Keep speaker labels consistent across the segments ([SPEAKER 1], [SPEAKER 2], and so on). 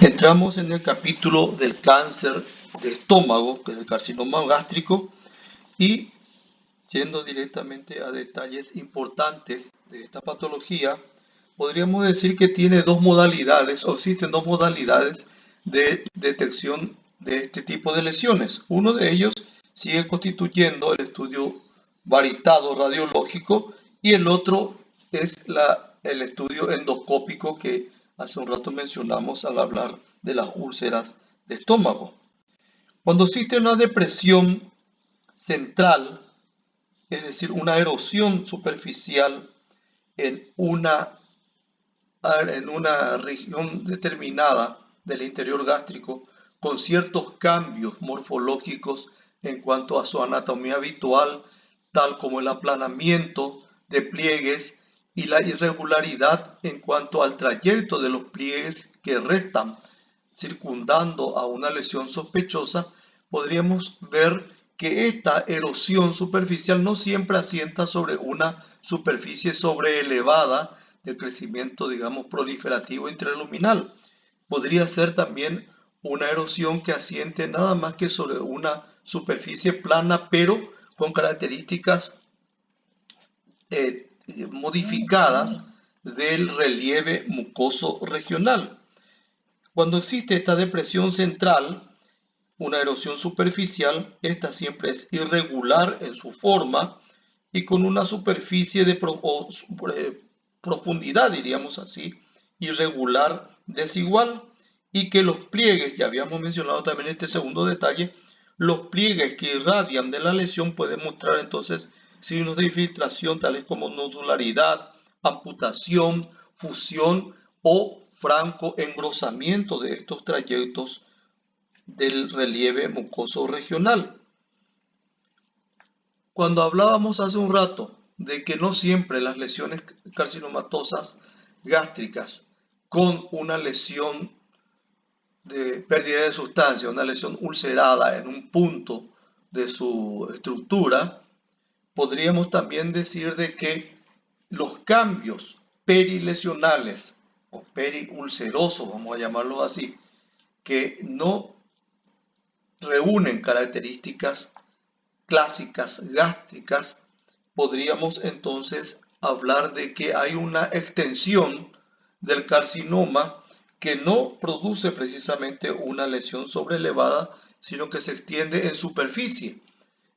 [SPEAKER 1] Entramos en el capítulo del cáncer de estómago, que es el carcinoma gástrico, y yendo directamente a detalles importantes de esta patología, podríamos decir que tiene dos modalidades, o existen dos modalidades de detección de este tipo de lesiones. Uno de ellos sigue constituyendo el estudio varitado radiológico y el otro es el estudio endoscópico que hace un rato mencionamos al hablar de las úlceras de estómago. Cuando existe una depresión central, es decir, una erosión superficial en una región determinada del interior gástrico, con ciertos cambios morfológicos en cuanto a su anatomía habitual, tal como el aplanamiento de pliegues y la irregularidad en cuanto al trayecto de los pliegues que restan circundando a una lesión sospechosa, podríamos ver que esta erosión superficial no siempre asienta sobre una superficie sobreelevada del crecimiento, digamos, proliferativo intraluminal. Podría ser también una erosión que asiente nada más que sobre una superficie plana, pero con características modificadas del relieve mucoso regional. Cuando existe esta depresión central, una erosión superficial, esta siempre es irregular en su forma y con una superficie de profundidad, diríamos así, irregular, desigual, y que los pliegues, ya habíamos mencionado también este segundo detalle, los pliegues que irradian de la lesión pueden mostrar entonces signos de infiltración tales como nodularidad, amputación, fusión o franco engrosamiento de estos trayectos del relieve mucoso regional. Cuando hablábamos hace un rato de que no siempre las lesiones carcinomatosas gástricas con una lesión de pérdida de sustancia, una lesión ulcerada en un punto de su estructura, podríamos también decir de que los cambios perilesionales o periulcerosos, vamos a llamarlo así, que no reúnen características clásicas gástricas, podríamos entonces hablar de que hay una extensión del carcinoma que no produce precisamente una lesión sobrelevada, sino que se extiende en superficie.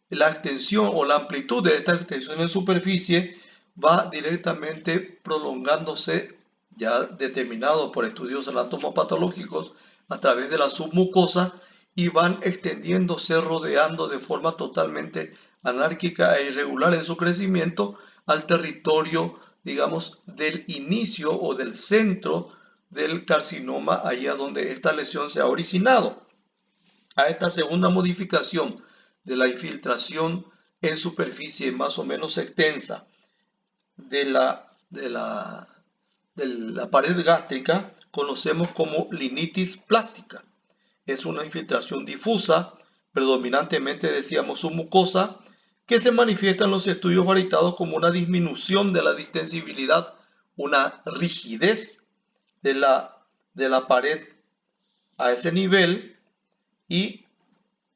[SPEAKER 1] La extensión o la amplitud de esta extensión en superficie va directamente prolongándose, ya determinado por estudios anatomopatológicos, a través de la submucosa y van extendiéndose, rodeando de forma totalmente anárquica e irregular en su crecimiento al territorio, digamos, del inicio o del centro del carcinoma, allá donde esta lesión se ha originado. A esta segunda modificación de la infiltración en superficie más o menos extensa de la pared gástrica conocemos como linitis plástica. Es una infiltración difusa, predominantemente decíamos submucosa, que se manifiesta en los estudios varitados como una disminución de la distensibilidad, una rigidez de la pared a ese nivel y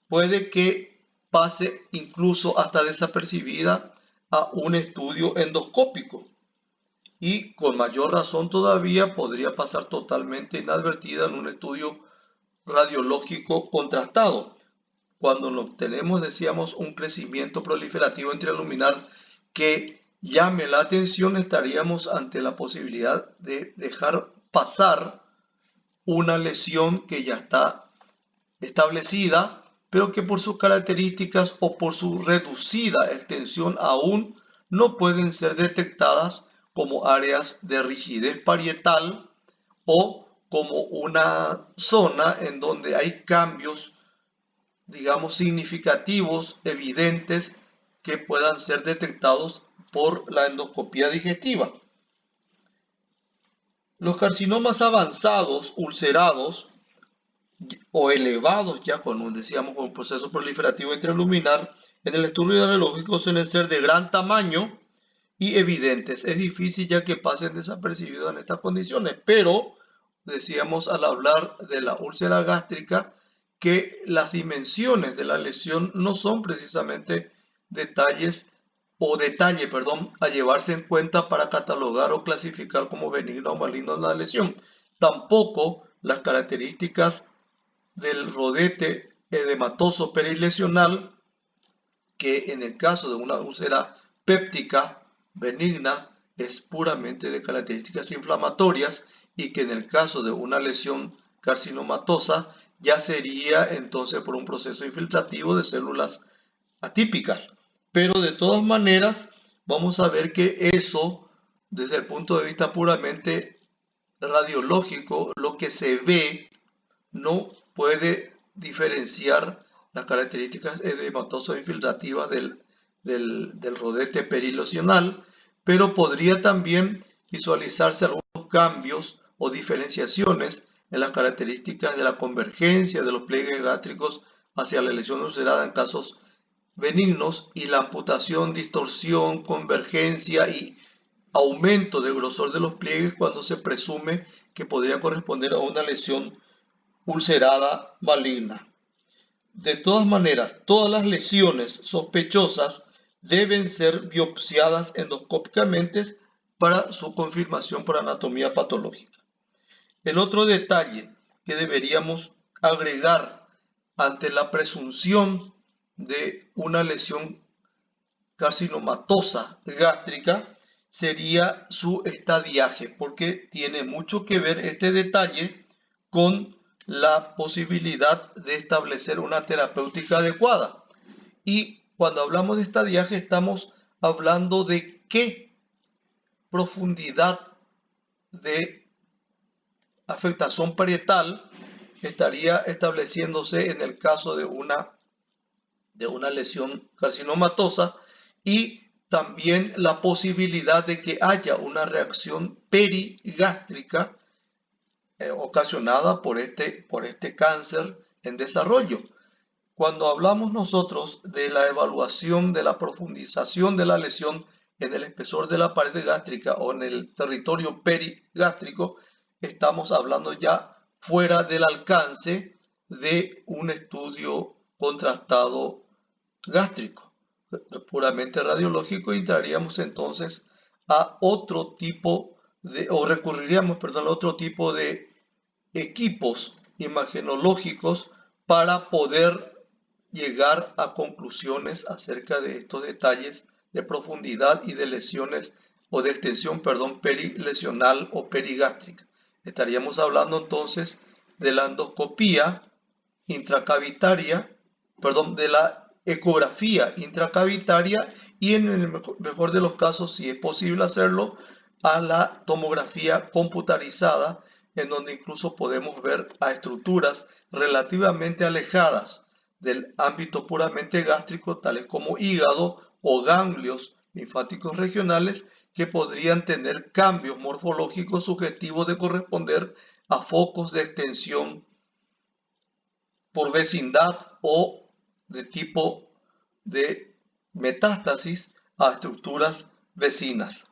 [SPEAKER 1] puede que pase incluso hasta desapercibida a un estudio endoscópico y con mayor razón todavía podría pasar totalmente inadvertida en un estudio radiológico contrastado. Cuando tenemos, decíamos, un crecimiento proliferativo intraluminar que llame la atención, estaríamos ante la posibilidad de dejar pasar una lesión que ya está establecida, pero que por sus características o por su reducida extensión aún no pueden ser detectadas como áreas de rigidez parietal o como una zona en donde hay cambios, digamos, significativos, evidentes, que puedan ser detectados por la endoscopía digestiva. Los carcinomas avanzados, ulcerados, o elevados ya, como decíamos, con un proceso proliferativo intraluminar, en el estudio radiológico suelen ser de gran tamaño y evidentes. Es difícil ya que pasen desapercibidos en estas condiciones, pero decíamos al hablar de la úlcera gástrica que las dimensiones de la lesión no son precisamente detalles a llevarse en cuenta para catalogar o clasificar como benigna o maligna la lesión. Tampoco las características del rodete edematoso perilesional, que en el caso de una úlcera péptica benigna es puramente de características inflamatorias y que en el caso de una lesión carcinomatosa ya sería entonces por un proceso infiltrativo de células atípicas. Pero de todas maneras vamos a ver que eso, desde el punto de vista puramente radiológico, lo que se ve no puede diferenciar las características edematosas infiltrativas del rodete perilosional, pero podría también visualizarse algunos cambios o diferenciaciones en las características de la convergencia de los pliegues gástricos hacia la lesión ulcerada en casos benignos y la amputación, distorsión, convergencia y aumento del grosor de los pliegues cuando se presume que podría corresponder a una lesión ulcerada maligna. De todas maneras, todas las lesiones sospechosas deben ser biopsiadas endoscópicamente para su confirmación por anatomía patológica. El otro detalle que deberíamos agregar ante la presunción de una lesión carcinomatosa gástrica sería su estadiaje, porque tiene mucho que ver este detalle con la posibilidad de establecer una terapéutica adecuada. Y cuando hablamos de estadiaje estamos hablando de qué profundidad de afectación parietal estaría estableciéndose en el caso de una lesión carcinomatosa y también la posibilidad de que haya una reacción perigástrica ocasionada por este cáncer en desarrollo. Cuando hablamos nosotros de la evaluación de la profundización de la lesión en el espesor de la pared gástrica o en el territorio perigástrico, estamos hablando ya fuera del alcance de un estudio contrastado gástrico, puramente radiológico, y entraríamos entonces a otro tipo o recurriríamos, perdón, a otro tipo de equipos imagenológicos para poder llegar a conclusiones acerca de estos detalles de profundidad y de lesiones o de extensión, perdón, perilesional o perigástrica. Estaríamos hablando entonces de la endoscopía intracavitaria, perdón, de la ecografía intracavitaria y en el mejor de los casos, si es posible hacerlo, a la tomografía computarizada, en donde incluso podemos ver a estructuras relativamente alejadas del ámbito puramente gástrico, tales como hígado o ganglios linfáticos regionales, que podrían tener cambios morfológicos sugestivos de corresponder a focos de extensión por vecindad o de tipo de metástasis a estructuras vecinas.